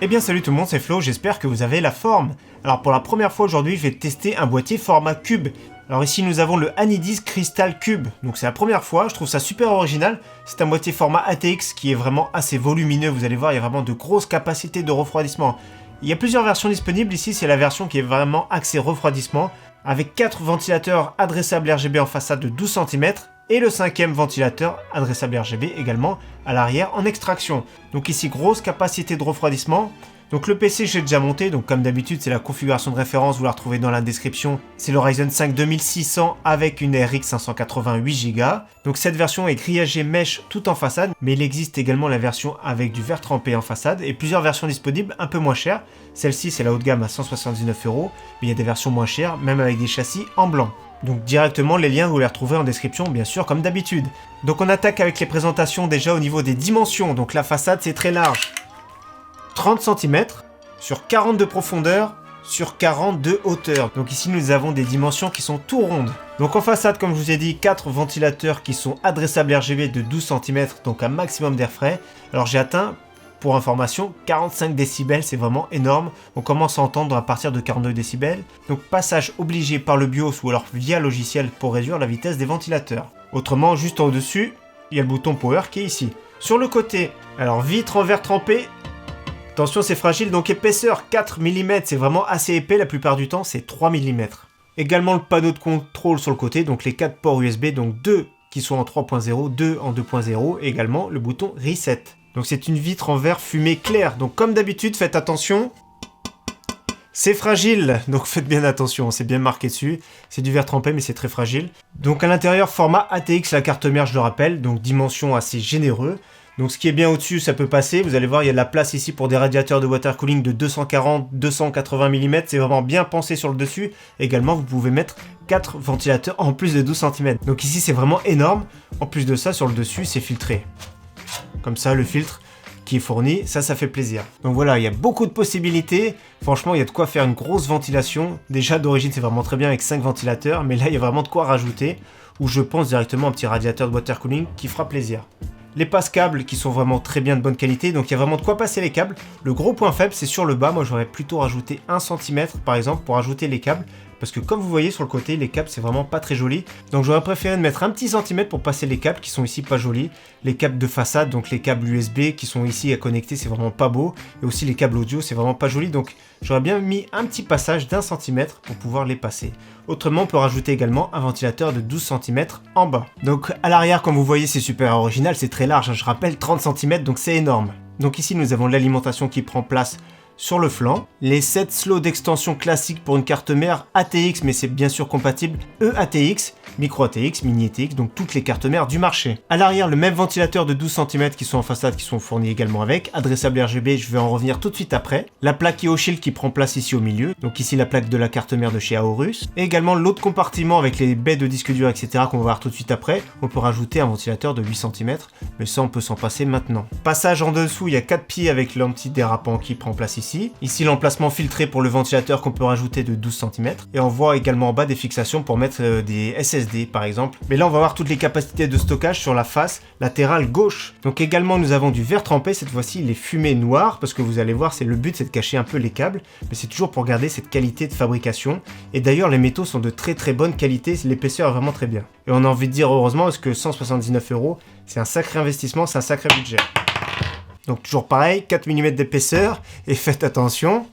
Eh bien salut tout le monde, c'est Flo, j'espère que vous avez la forme. Alors pour la première fois aujourd'hui, je vais tester un boîtier format cube. Alors ici nous avons le Anidis Crystal Cube, donc c'est la première fois, je trouve ça super original. C'est un boîtier format ATX qui est vraiment assez volumineux, vous allez voir, il y a vraiment de grosses capacités de refroidissement. Il y a plusieurs versions disponibles, ici c'est la version qui est vraiment axée refroidissement, avec 4 ventilateurs adressables RGB en façade de 12 cm, et le 5e ventilateur adressable RGB également à l'arrière en extraction. Donc ici grosse capacité de refroidissement. Donc le PC j'ai déjà monté, donc comme d'habitude c'est la configuration de référence, vous la retrouvez dans la description. C'est le Ryzen 5 2600 avec une RX 588 Go. Donc cette version est grillagée mesh tout en façade, mais il existe également la version avec du verre trempé en façade et plusieurs versions disponibles un peu moins chères. Celle-ci c'est la haut de gamme à 179 €, mais il y a des versions moins chères, même avec des châssis en blanc. Donc directement les liens vous les retrouvez en description bien sûr comme d'habitude. Donc on attaque avec les présentations déjà au niveau des dimensions. Donc la façade c'est très large, 30 cm sur 40 de profondeur sur 40 de hauteur. Donc ici nous avons des dimensions qui sont tout rondes. Donc en façade comme je vous ai dit 4 ventilateurs qui sont adressables RGB de 12 cm, donc un maximum d'air frais. Alors j'ai atteint, pour information, 45 décibels, c'est vraiment énorme. On commence à entendre à partir de 42 décibels. Donc passage obligé par le BIOS ou alors via logiciel pour réduire la vitesse des ventilateurs. Autrement, juste en dessus, il y a le bouton Power qui est ici. Sur le côté, alors vitre en verre trempé. Attention, c'est fragile, donc épaisseur 4 mm, c'est vraiment assez épais, la plupart du temps c'est 3 mm. Également le panneau de contrôle sur le côté, donc les 4 ports USB, donc 2 qui sont en 3.0, 2 en 2.0, et également le bouton Reset. Donc c'est une vitre en verre fumé clair. Donc comme d'habitude, faites attention. C'est fragile, donc faites bien attention, c'est bien marqué dessus. C'est du verre trempé, mais c'est très fragile. Donc à l'intérieur, format ATX, la carte mère, je le rappelle. Donc dimension assez généreux. Donc ce qui est bien au-dessus, ça peut passer. Vous allez voir, il y a de la place ici pour des radiateurs de water cooling de 240-280 mm. C'est vraiment bien pensé sur le dessus. Également, vous pouvez mettre 4 ventilateurs en plus de 12 cm. Donc ici, c'est vraiment énorme. En plus de ça, sur le dessus, c'est filtré. Comme ça, le filtre qui est fourni, ça fait plaisir. Donc voilà, il y a beaucoup de possibilités. Franchement, il y a de quoi faire une grosse ventilation. Déjà, d'origine, c'est vraiment très bien avec 5 ventilateurs. Mais là, il y a vraiment de quoi rajouter. Ou je pense directement un petit radiateur de water cooling qui fera plaisir. Les passe-câbles qui sont vraiment très bien de bonne qualité. Donc il y a vraiment de quoi passer les câbles. Le gros point faible, c'est sur le bas. Moi, j'aurais plutôt rajouté 1 cm, par exemple, pour ajouter les câbles. Parce que comme vous voyez sur le côté, les câbles c'est vraiment pas très joli. Donc j'aurais préféré de mettre un petit centimètre pour passer les câbles qui sont ici pas jolis. Les câbles de façade, donc les câbles USB qui sont ici à connecter, c'est vraiment pas beau. Et aussi les câbles audio, c'est vraiment pas joli. Donc j'aurais bien mis un petit passage d'1 centimètre pour pouvoir les passer. Autrement, on peut rajouter également un ventilateur de 12 cm en bas. Donc à l'arrière, comme vous voyez, c'est super original, c'est très large. Je rappelle 30 cm, donc c'est énorme. Donc ici, nous avons l'alimentation qui prend place sur le flanc, les 7 slots d'extension classiques pour une carte mère ATX, mais c'est bien sûr compatible EATX, micro ATX, mini ATX, donc toutes les cartes mères du marché. À l'arrière, le même ventilateur de 12 cm qui sont en façade, qui sont fournis également avec, adressable RGB, je vais en revenir tout de suite après. La plaque IO Shield qui prend place ici au milieu, donc ici la plaque de la carte mère de chez Aorus, et également l'autre compartiment avec les baies de disque dur, etc. qu'on va voir tout de suite après. On peut rajouter un ventilateur de 8 cm, mais ça on peut s'en passer maintenant. Passage en dessous, il y a 4 pieds avec l'anti-dérapant qui prend place ici. Ici l'emplacement filtré pour le ventilateur qu'on peut rajouter de 12 cm. Et on voit également en bas des fixations pour mettre des SSD par exemple. Mais là on va voir toutes les capacités de stockage sur la face latérale gauche. Donc également nous avons du verre trempé, cette fois-ci il est fumé noir parce que vous allez voir le but c'est de cacher un peu les câbles. Mais c'est toujours pour garder cette qualité de fabrication. Et d'ailleurs les métaux sont de très très bonne qualité, l'épaisseur est vraiment très bien. Et on a envie de dire heureusement parce que 179 € c'est un sacré investissement, c'est un sacré budget. Donc toujours pareil, 4 mm d'épaisseur, et faites attention,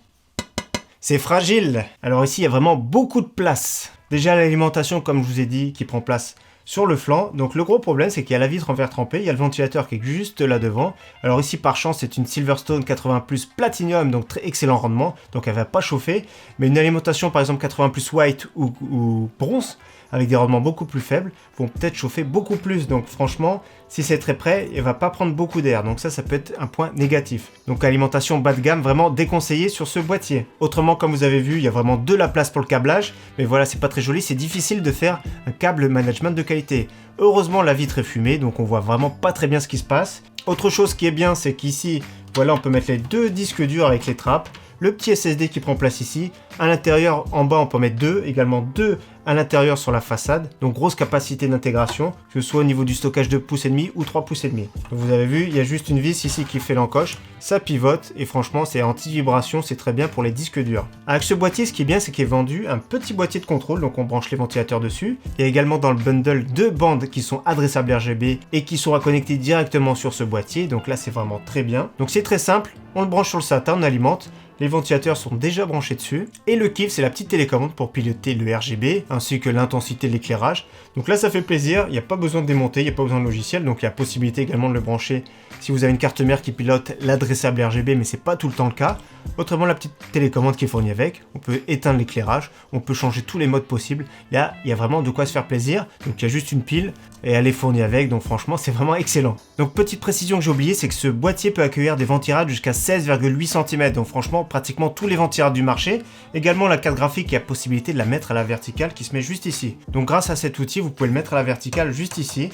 c'est fragile. Alors ici, il y a vraiment beaucoup de place. Déjà l'alimentation, comme je vous ai dit, qui prend place sur le flanc. Donc le gros problème, c'est qu'il y a la vitre en verre trempé, il y a le ventilateur qui est juste là devant. Alors ici, par chance, c'est une Silverstone 80 Plus Platinum, donc très excellent rendement, donc elle va pas chauffer. Mais une alimentation, par exemple 80 Plus White ou bronze, avec des rendements beaucoup plus faibles, vont peut-être chauffer beaucoup plus. Donc franchement, si c'est très près, il va pas prendre beaucoup d'air. Donc ça peut être un point négatif. Donc alimentation bas de gamme, vraiment déconseillée sur ce boîtier. Autrement, comme vous avez vu, il y a vraiment de la place pour le câblage. Mais voilà, c'est pas très joli, c'est difficile de faire un câble management de qualité. Heureusement, la vitre est fumée, donc on voit vraiment pas très bien ce qui se passe. Autre chose qui est bien, c'est qu'ici, voilà, on peut mettre les 2 disques durs avec les trappes. le petit SSD qui prend place ici. À l'intérieur, en bas, on peut mettre deux, également deux à l'intérieur sur la façade. Donc grosse capacité d'intégration, que ce soit au niveau du stockage 2,5 pouces ou 3,5 pouces. Donc vous avez vu, il y a juste une vis ici qui fait l'encoche. Ça pivote et franchement, c'est anti-vibration, c'est très bien pour les disques durs. Avec ce boîtier, ce qui est bien, c'est qu'il est vendu un petit boîtier de contrôle, donc on branche les ventilateurs dessus. Il y a également dans le bundle deux bandes qui sont adressables RGB et qui seront connectées directement sur ce boîtier. Donc là, c'est vraiment très bien. Donc c'est très simple, on le branche sur le SATA, on alimente. Les ventilateurs sont déjà branchés dessus. Et le kiff, c'est la petite télécommande pour piloter le RGB, ainsi que l'intensité de l'éclairage. Donc là, ça fait plaisir, il n'y a pas besoin de démonter, il n'y a pas besoin de logiciel, donc il y a possibilité également de le brancher si vous avez une carte mère qui pilote l'adressable RGB, mais c'est pas tout le temps le cas. Autrement, la petite télécommande qui est fournie avec, on peut éteindre l'éclairage, on peut changer tous les modes possibles. Là, il y a vraiment de quoi se faire plaisir. Donc il y a juste une pile et elle est fournie avec, donc franchement, c'est vraiment excellent. Donc petite précision que j'ai oublié, c'est que ce boîtier peut accueillir des ventirades jusqu'à 16,8 cm, donc franchement, pratiquement tous les ventirades du marché. Également la carte graphique, il y a possibilité de la mettre à la verticale qui se met juste ici. Donc grâce à cet outil, vous pouvez le mettre à la verticale juste ici.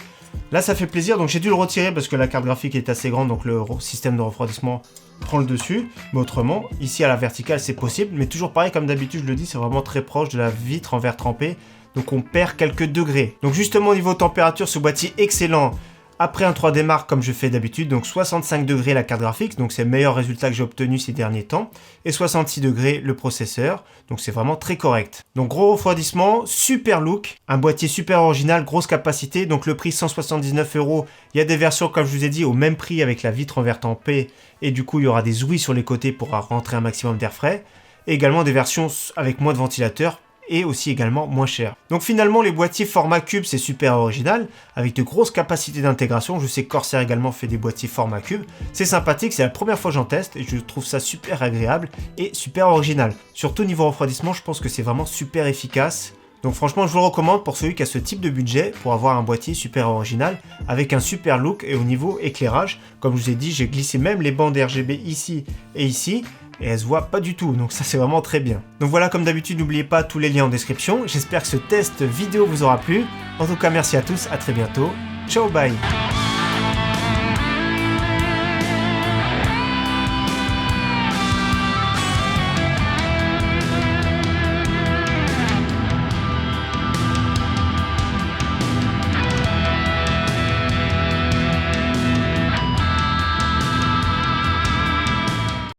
Là, ça fait plaisir, donc j'ai dû le retirer parce que la carte graphique est assez grande, donc le système de refroidissement prend le dessus. Mais autrement, ici à la verticale, c'est possible. Mais toujours pareil, comme d'habitude, je le dis, c'est vraiment très proche de la vitre en verre trempé. Donc on perd quelques degrés. Donc justement, au niveau température, ce boîtier excellent. Après un 3D Mark comme je fais d'habitude, donc 65 degrés la carte graphique, donc c'est le meilleur résultat que j'ai obtenu ces derniers temps, et 66 degrés le processeur, donc c'est vraiment très correct. Donc gros refroidissement, super look, un boîtier super original, grosse capacité, donc le prix 179 €. Il y a des versions comme je vous ai dit au même prix avec la vitre en verre tempé, et du coup il y aura des ouïes sur les côtés pour rentrer un maximum d'air frais, et également des versions avec moins de ventilateurs, et aussi également moins cher. Donc finalement les boîtiers format cube c'est super original avec de grosses capacités d'intégration. Je sais que Corsair également fait des boîtiers format cube. C'est sympathique, c'est la première fois que j'en teste et je trouve ça super agréable et super original. Surtout niveau refroidissement, je pense que c'est vraiment super efficace. Donc franchement je vous le recommande pour celui qui a ce type de budget pour avoir un boîtier super original avec un super look et au niveau éclairage. Comme je vous ai dit, j'ai glissé même les bandes RGB ici et ici. Et elle se voit pas du tout, donc ça c'est vraiment très bien. Donc voilà, comme d'habitude, n'oubliez pas tous les liens en description. J'espère que ce test vidéo vous aura plu. En tout cas, merci à tous, à très bientôt. Ciao, bye.